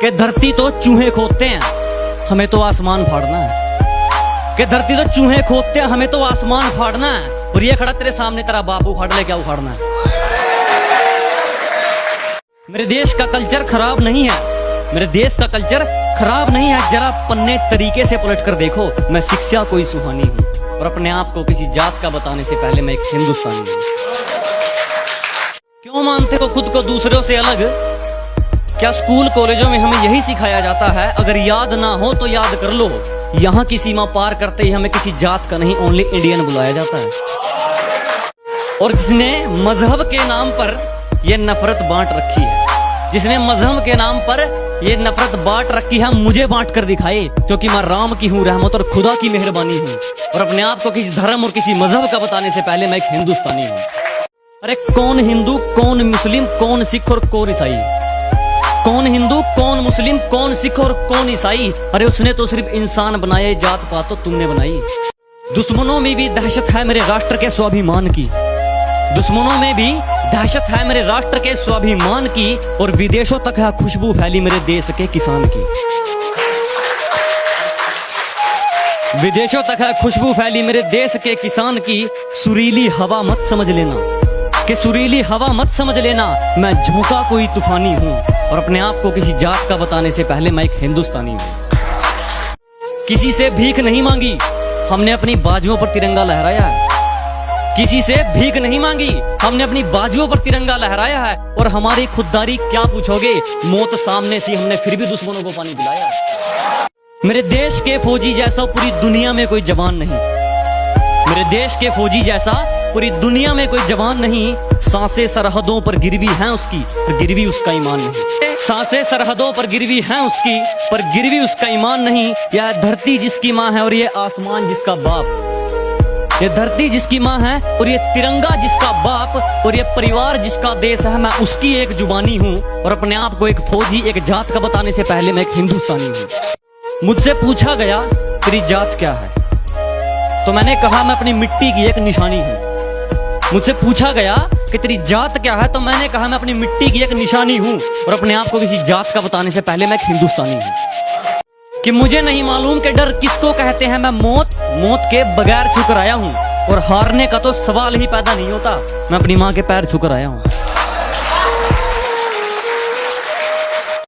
कि धरती तो चूहे खोदते हैं, हमें तो आसमान फाड़ना है। कि धरती तो चूहे खोदते हैं, हमें तो आसमान फाड़ना है। और ये खड़ा तेरे सामने तेरा बाप उखाड़ ले, क्या उखाड़ना है? मेरे देश का कल्चर खराब नहीं है, मेरे देश का कल्चर खराब नहीं है। जरा पन्ने तरीके से पलट कर देखो, मैं शिक्षा कोई सुहानी हूँ और अपने आप को किसी जात का बताने से पहले मैं एक हिंदुस्तानी हूँ। क्यों मानते हो खुद को दूसरों से अलग? क्या स्कूल कॉलेजों में हमें यही सिखाया जाता है, अगर याद ना हो तो याद कर लो? यहाँ की सीमा पार करते ही हमें किसी जात का नहीं, ओनली इंडियन बुलाया जाता है। और जिसने मजहब के नाम पर यह नफरत बांट रखी है, जिसने मजहब के नाम पर ये नफरत बांट रखी है, मुझे बांट कर दिखाए, क्योंकि मैं राम की हूँ रहमत और खुदा की मेहरबानी हूँ। और अपने आप को किसी धर्म और किसी मजहब का बताने से पहले मैं एक हिंदुस्तानी हूँ। अरे कौन हिंदू, कौन मुस्लिम, कौन सिख और कौन ईसाई? कौन हिंदू, कौन मुस्लिम, कौन सिख और कौन ईसाई? अरे उसने तो सिर्फ इंसान बनाए, जात पात तो तुमने बनाई। दुश्मनों में भी दहशत है मेरे राष्ट्र के स्वाभिमान की, दुश्मनों में भी दहशत है मेरे राष्ट्र के स्वाभिमान की। और विदेशों तक है खुशबू फैली मेरे देश के किसान की, विदेशों तक है खुशबू फैली मेरे देश के किसान की। सुरीली हवा मत समझ लेना, कि सुरीली हवा मत समझ लेना, मैं झोंका कोई तूफानी हूँ। और अपने आप को किसी जात का बताने से पहले मैं एक हिंदुस्तानी हूँ। किसी से भीख नहीं मांगी, हमने अपनी बाजुओं पर तिरंगा लहराया है। किसी से भीख नहीं मांगी, हमने अपनी बाजुओं पर तिरंगा लहराया है। और हमारी खुददारी क्या पूछोगे, मौत सामने थी, हमने फिर भी दुश्मनों को पानी पिलाया। मेरे देश के फौजी जैसा पूरी दुनिया में कोई जवान नहीं, मेरे देश के फौजी जैसा पूरी दुनिया में कोई जवान नहीं। सांसें सरहदों पर गिरवी हैं उसकी, पर गिरवी उसका ईमान नहीं। सांसें सरहदों पर गिरवी हैं उसकी, पर गिरवी उसका ईमान नहीं। यह धरती जिसकी माँ है और ये आसमान जिसका बाप, ये धरती जिसकी माँ है और ये तिरंगा जिसका बाप, और ये परिवार जिसका देश है, मैं उसकी एक जुबानी हूँ। और अपने आप को एक फौजी, एक जात का बताने से पहले मैं एक हिंदुस्तानी हूँ। मुझसे पूछा गया तेरी जात क्या है, तो मैंने कहा मैं अपनी मिट्टी की एक निशानी हूँ। मुझसे पूछा गया कि तेरी जात क्या है, तो मैंने कहा मैं अपनी मिट्टी की एक निशानी हूँ। और अपने आप को किसी जात का बताने से पहले मैं एक हिंदुस्तानी हूँ। कि मुझे नहीं मालूम कि डर किसको कहते हैं, मैं मौत के बगैर छूकर आया हूँ। और हारने का तो सवाल ही पैदा नहीं होता, मैं अपनी माँ के पैर छूकर आया हूँ।